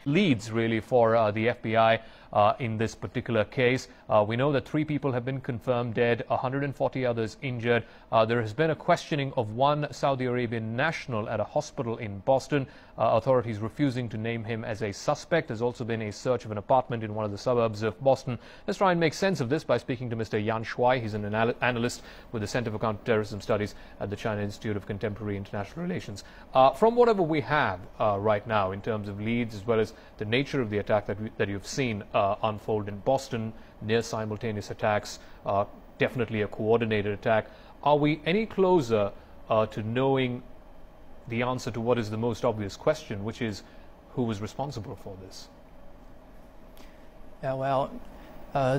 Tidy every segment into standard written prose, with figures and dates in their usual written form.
leads really for the FBI in this particular case. We know that 3 people have been confirmed dead, 140 others injured. There has been a questioning of one Saudi Arabian national at a hospital in Boston. Authorities refusing to name him as a suspect. There's also been a search of an apartment in one of the suburbs of Boston. Let's try and make sense of this by speaking to Mr. Yan Shuai. He's an analyst with the Center for Counter-Terrorism Studies at the China Institute of Contemporary International Relations. From whatever we have right now in terms of leads as well as the nature of the attack that you've seen unfold in Boston, near simultaneous attacks, definitely a coordinated attack, are we any closer to knowing the answer to what is the most obvious question, which is who was responsible for this? Yeah, well,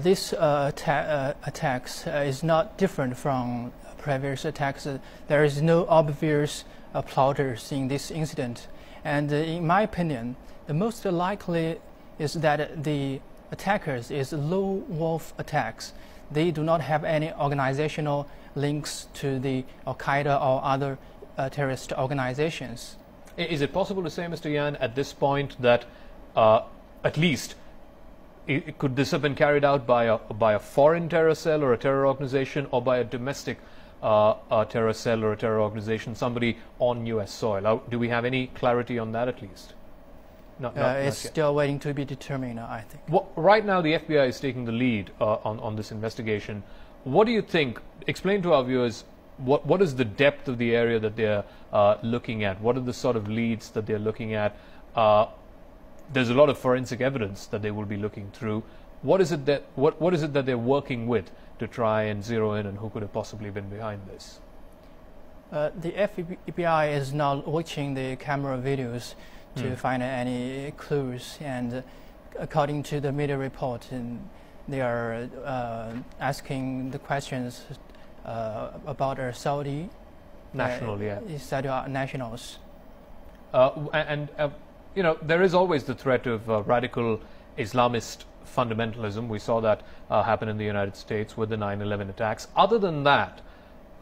this attacks is not different from previous attacks. There is no obvious plotters in this incident. And in my opinion, the most likely is that the attackers is lone wolf attacks. They do not have any organizational links to the Al-Qaeda or other terrorist organizations. Is it possible to say, Mr. Yan, at this point that at least could this have been carried out by a foreign terror cell or a terror organization, or by a domestic terror cell or a terror organization, somebody on U.S. soil? Do we have any clarity on that at least? It's still waiting to be determined, I think. Well, right now, the FBI is taking the lead on this investigation. What do you think? Explain to our viewers what is the depth of the area that they're looking at? What are the sort of leads that they're looking at? There's a lot of forensic evidence that they will be looking through. What is it that they're working with to try and zero in on who could have possibly been behind this? The FBI is now watching the camera videos to find any clues, and according to the media report, they are asking the questions about our Saudi nationals. You know, there is always the threat of radical Islamist fundamentalism. We saw that happen in the United States with the 9/11 attacks. Other than that,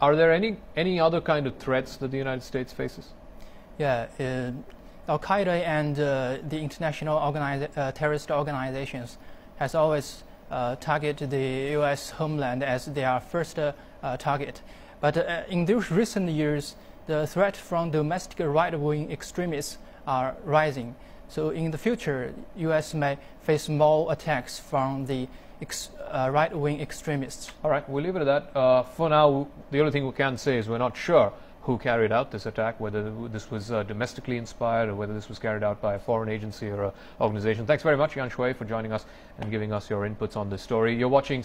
are there any other kind of threats that the United States faces? Yeah. Al-Qaeda and the international terrorist organizations has always targeted the U.S. homeland as their first target. But in those recent years, the threat from domestic right-wing extremists are rising. So in the future, U.S. may face more attacks from the right-wing extremists. All right, we'll leave it at that. For now, the only thing we can say is we're not sure who carried out this attack, whether this was domestically inspired or whether this was carried out by a foreign agency or an organization. Thanks very much, Yan Shuai, for joining us and giving us your inputs on this story. You're watching